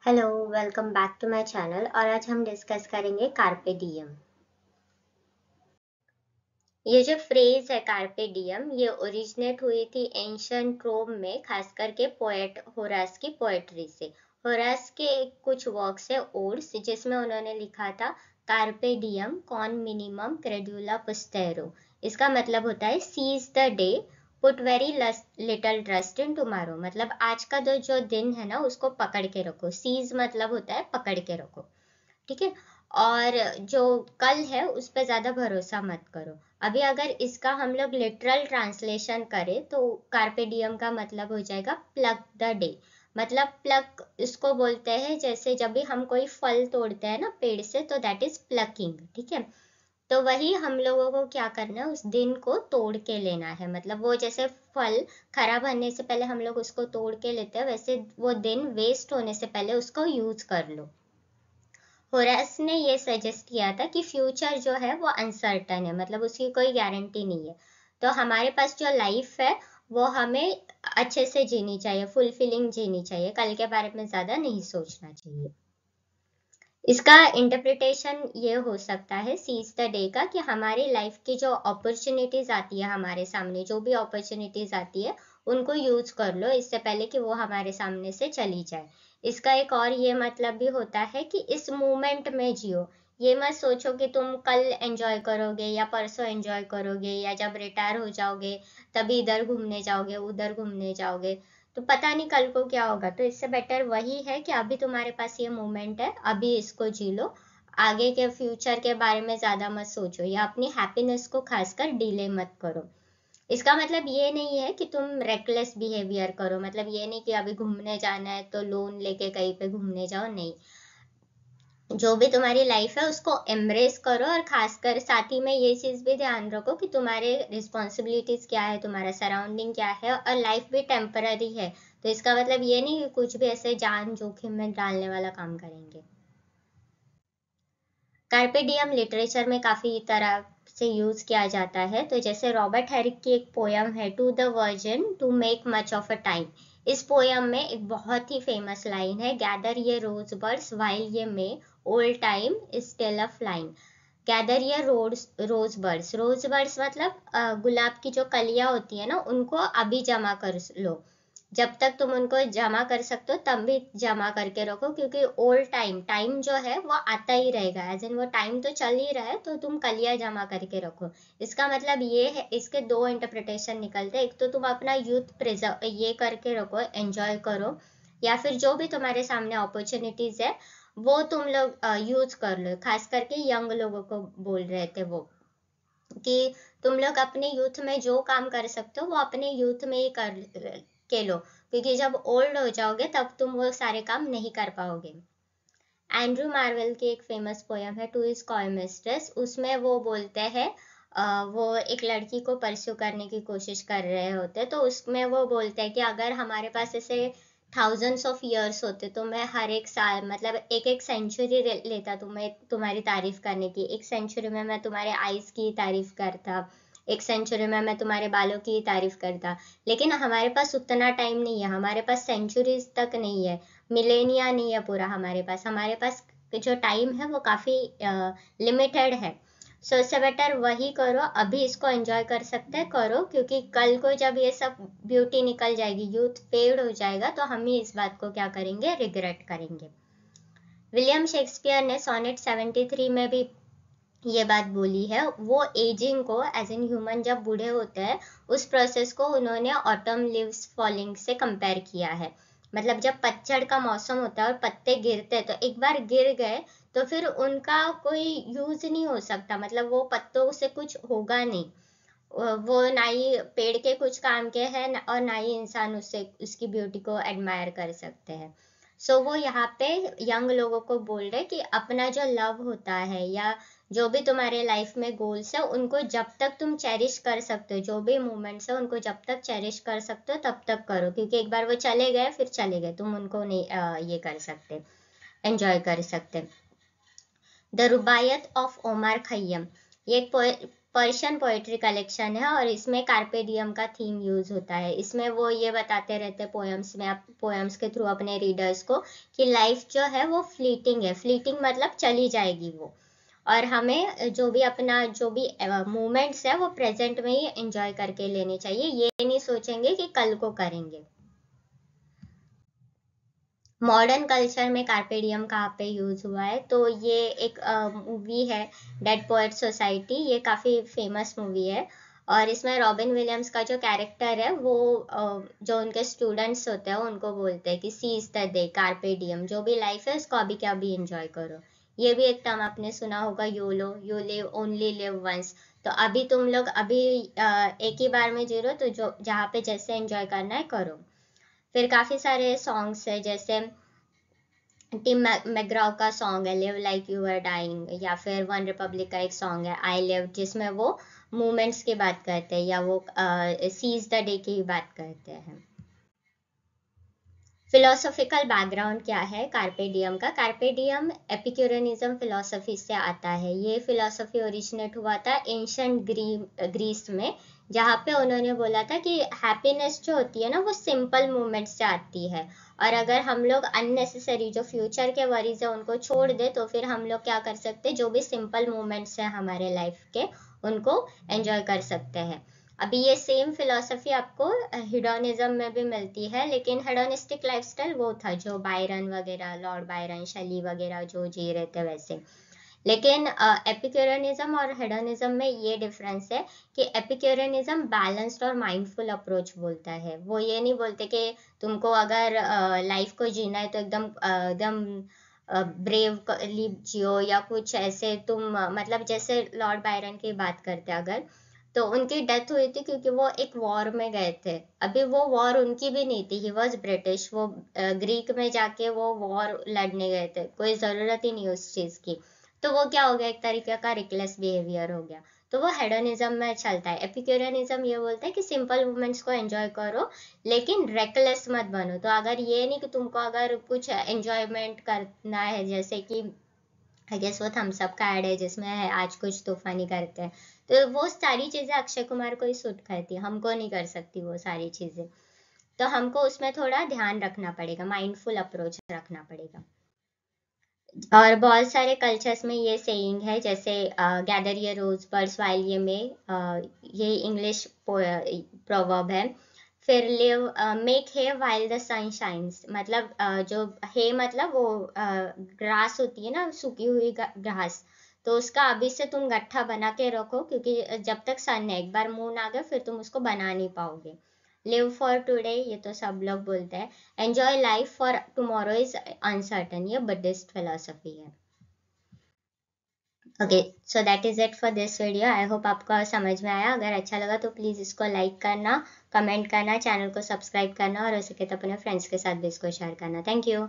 Hello, welcome back to my channel. और आज हम डिस्कस करेंगे कार्पे डियम। ये जो फ्रेज है कार्पे डियम, ये ओरिजिनेट हुई थी एंशिएंट रोम में, खास करके पोएट होरास की पोएट्री से। होरास के कुछ वर्क्स है ओड्स, जिसमें उन्होंने लिखा था कार्पे डियम कॉन मिनिमम क्रेडुला पुस्तेरो। इसका मतलब होता है seize the day, put very little trust in tomorrow. मतलब आज का जो दिन है ना, उसको पकड़ के रखो। सीज मतलब होता है पकड़ के रखो, ठीक है। और जो कल है उस पर ज्यादा भरोसा मत करो। अभी अगर इसका हम लोग लिटरल ट्रांसलेशन करें तो कार्पे डियम का मतलब हो जाएगा प्लग द डे। मतलब प्लग इसको बोलते हैं, जैसे जब भी हम कोई फल तोड़ते हैं ना पेड़ से, तो दैट इज प्लकिंग, ठीक है। तो वही हम लोगों को क्या करना है, उस दिन को तोड़ के लेना है। मतलब वो जैसे फल खराब होने से पहले हम लोग उसको तोड़ के लेते हैं, वैसे वो दिन वेस्ट होने से पहले उसको यूज कर लो। होरेस ने ये सजेस्ट किया था कि फ्यूचर जो है वो अनसर्टन है, मतलब उसकी कोई गारंटी नहीं है। तो हमारे पास जो लाइफ है वो हमें अच्छे से जीनी चाहिए, फुलफिलिंग जीनी चाहिए, कल के बारे में ज्यादा नहीं सोचना चाहिए। इसका इंटरप्रिटेशन ये हो सकता है सीज द डे का, कि हमारी लाइफ की जो अपॉर्चुनिटीज आती है हमारे सामने, जो भी अपॉर्चुनिटीज आती है उनको यूज कर लो इससे पहले कि वो हमारे सामने से चली जाए। इसका एक और ये मतलब भी होता है कि इस मोमेंट में जियो। ये मत सोचो कि तुम कल एंजॉय करोगे या परसों एंजॉय करोगे या जब रिटायर हो जाओगे तभी इधर घूमने जाओगे उधर घूमने जाओगे। तो पता नहीं कल को क्या होगा। तो इससे बेटर वही है कि अभी तुम्हारे पास ये मोमेंट है, अभी इसको जी लो। आगे के फ्यूचर के बारे में ज्यादा मत सोचो या अपनी हैप्पीनेस को खासकर डिले मत करो। इसका मतलब ये नहीं है कि तुम रेकलेस बिहेवियर करो, मतलब ये नहीं कि अभी घूमने जाना है तो लोन लेके कहीं पे घूमने जाओ, नहीं। जो भी तुम्हारी लाइफ है उसको एम्ब्रेस करो, और खासकर साथ ही में ये चीज भी ध्यान रखो कि तुम्हारे रिस्पॉन्सिबिलिटीज क्या है, तुम्हारा सराउंडिंग क्या है, और लाइफ भी टेम्पररी है। तो इसका मतलब ये नहीं कि कुछ भी ऐसे जान जोखिम में डालने वाला काम करेंगे। कार्पे डियम लिटरेचर में काफी तरह से यूज किया जाता है। तो जैसे रॉबर्ट हेरिक की एक पोयम है to the virgin to make much of a time. इस पोयम में एक बहुत ही फेमस लाइन है, gather ye rose birds while ye may old time is still a flying. Gather ye rose birds, rose birds मतलब गुलाब की जो कलियां होती है ना, उनको अभी जमा कर लो। जब तक तुम उनको जमा कर सकते हो तब भी जमा करके रखो, क्योंकि ओल्ड टाइम टाइम जो है वो आता ही रहेगा, एज इन वो टाइम तो चल ही रहा है, तो तुम कलियां जमा करके रखो। इसका मतलब ये है, इसके दो इंटरप्रिटेशन निकलते हैं। एक तो तुम अपना यूथ प्रिजर्व ये करके रखो, एंजॉय करो, या फिर जो भी तुम्हारे सामने अपॉर्चुनिटीज है वो तुम लोग यूज कर लो। खास करके यंग लोगों को बोल रहे थे वो, कि तुम लोग अपने यूथ में जो काम कर सकते हो वो अपने यूथ में ही कर के लो, क्योंकि जब ओल्ड हो जाओगे तब तुम वो सारे काम नहीं कर पाओगे। एंड्रू मार्वेल की एक फेमस पोयम है टू हिज कॉय मिस्ट्रेस। उसमें वो बोलते हैं, वो एक लड़की को परस्यू करने की कोशिश कर रहे होते, तो उसमें वो बोलते हैं कि अगर हमारे पास ऐसे थाउजेंड्स ऑफ इयर्स होते तो मैं हर एक साल, मतलब एक एक सेंचुरी लेता तुम्हें तुम्हारी तारीफ करने की। एक सेंचुरी में मैं तुम्हारे आईज की तारीफ करता, एक सेंचुरी में मैं तुम्हारे बालों की तारीफ करता। लेकिन हमारे पास उतना टाइम नहीं है, हमारे पास सेंचुरीज तक नहीं है, मिलेनिया नहीं है पूरा हमारे पास जो टाइम है वो काफी लिमिटेड है। सो इससे बेटर वही करो, अभी इसको एंजॉय कर सकते हैं करो, क्योंकि कल को जब ये सब ब्यूटी निकल जाएगी, यूथ फेड हो जाएगा, तो हम ही इस बात को क्या करेंगे, रिग्रेट करेंगे। विलियम शेक्सपियर ने सोनेट 73 में भी ये बात बोली है। वो एजिंग को एज एन ह्यूमन जब बूढ़े होते हैं, उस प्रोसेस को उन्होंने ऑटम लीव्स फॉलिंग से कंपेयर किया है। मतलब जब पतझड़ का मौसम होता है और पत्ते गिरते हैं, तो एक बार गिर गए तो फिर उनका कोई यूज नहीं हो सकता, मतलब वो पत्तों से कुछ होगा नहीं। वो ना ही पेड़ के कुछ काम के हैं और ना ही इंसान उससे उसकी ब्यूटी को एडमायर कर सकते हैं। सो वो यहाँ पे यंग लोगों को बोल रहे कि अपना जो लव होता है या जो भी तुम्हारे लाइफ में गोल्स है, उनको जब तक तुम चेरिश कर सकते हो, जो भी मोमेंट्स है उनको जब तक चेरिश कर सकते हो तब तक करो, क्योंकि एक बार वो चले गए फिर चले गए, तुम उनको नहीं ये कर सकते, एंजॉय कर सकते। द रुबायत ऑफ ओमार खय्यम, ये एक पर्शियन पोएट्री कलेक्शन है और इसमें कार्पे डियम का थीम यूज होता है। इसमें वो ये बताते रहते पोएम्स में, पोएम्स के थ्रू अपने रीडर्स को कि लाइफ जो है वो फ्लीटिंग है, फ्लीटिंग मतलब चली जाएगी वो, और हमें जो भी अपना जो भी मोमेंट्स है वो प्रेजेंट में ही एंजॉय करके लेने चाहिए, ये नहीं सोचेंगे कि कल को करेंगे। मॉडर्न कल्चर में कार्पे डियम कहाँ पे यूज हुआ है, तो ये एक मूवी है डेड पोएट सोसाइटी, ये काफी फेमस मूवी है और इसमें रॉबिन विलियम्स का जो कैरेक्टर है वो जो उनके स्टूडेंट्स होते हैं उनको बोलते हैं कि सीज द डे, कार्पे डियम, जो भी लाइफ है उसको अभी के अभी एंजॉय करो। ये भी एक टर्म आपने सुना होगा, YOLO, you live only live once. तो अभी तुम लोग अभी एक ही बार में जी रहो, तो जो जहाँ पे जैसे एंजॉय करना है करो। फिर काफी सारे सॉन्ग्स है, जैसे टिम मैकग्राव का सॉन्ग है live like you are dying, या फिर वन रिपब्लिक का एक सॉन्ग है आई लिव, जिसमें वो मूवमेंट्स की बात करते हैं या वो सीज द डे की बात करते हैं। फिलोसॉफिकल बैकग्राउंड क्या है कार्पे डियम का? कार्पे डियम एपिक्यूरियनिज्म फिलोसफी से आता है। ये फिलोसफी ओरिजिनेट हुआ था एंशिएंट ग्रीस में, जहाँ पे उन्होंने बोला था कि हैप्पीनेस जो होती है ना वो सिंपल मूवमेंट से आती है, और अगर हम लोग अननेसेसरी जो फ्यूचर के वरीज है उनको छोड़ दे तो फिर हम लोग क्या कर सकते हैं, जो भी सिंपल मूवमेंट्स है हमारे लाइफ के उनको एंजॉय कर सकते हैं। अभी ये सेम फिलोसफी आपको हिडोनिज्म में भी मिलती है, लेकिन हेडोनिस्टिक लाइफस्टाइल वो था जो बायरन वगैरह, लॉर्ड बायरन, शैली वगैरह जो जी रहे थे वैसे। लेकिन एपिक्यूरियनिज्म और हेडोनिज्म में ये डिफरेंस है कि एपिक्यूरियनिज्म बैलेंस्ड और माइंडफुल अप्रोच बोलता है। वो ये नहीं बोलते कि तुमको अगर लाइफ को जीना है तो एकदम एकदम ब्रेवली जियो या कुछ ऐसे, तुम मतलब जैसे लॉर्ड बायरन की बात करते अगर, तो उनकी डेथ हुई थी क्योंकि वो एक वॉर में गए थे। अभी वो वॉर उनकी भी नहीं थी, ही वॉज ब्रिटिश, वो ग्रीक में जाके वो वॉर लड़ने गए थे, कोई जरूरत ही नहीं उस चीज की। तो वो क्या हो गया, एक तरीके का रिकलेस बिहेवियर हो गया। तो वो हेडोनिज्म में चलता है। एपिक्यूरियनिज्म ये बोलता है कि सिंपल मोमेंट्स को एंजॉय करो लेकिन रेकलेस मत बनो। तो अगर ये नहीं कि तुमको अगर कुछ एंजॉयमेंट करना है, जैसे कि आई गेस वो थम्स अप का एड है जिसमें है आज कुछ तूफानी करते हैं, तो वो सारी चीजें अक्षय कुमार को ही सूट करती है, हमको नहीं कर सकती वो सारी चीजें। तो हमको उसमें थोड़ा ध्यान रखना पड़ेगा, माइंडफुल अप्रोच रखना पड़ेगा। और बहुत सारे कल्चर्स में ये सेइंग है, जैसे gather ye rose birds while ये में, ये इंग्लिश प्रोवर्ब है। फिर live make hay while the sun shines, मतलब जो हे मतलब वो ग्रास होती है ना, सूखी हुई घास, तो उसका अभी से तुम गट्ठा बना के रखो, क्योंकि जब तक सन है, एक बार मून आ गया फिर तुम उसको बना नहीं पाओगे। लिव फॉर टुडे, ये तो सब लोग बोलते हैं। Enjoy life for tomorrow is uncertain, ये बुद्धिस्ट फिलोसफी है। Okay, so that is it for this video. I hope आपको समझ में आया। अगर अच्छा लगा तो प्लीज इसको लाइक करना, कमेंट करना, चैनल को सब्सक्राइब करना और हो सके तो अपने फ्रेंड्स के साथ भी इसको शेयर करना। Thank you.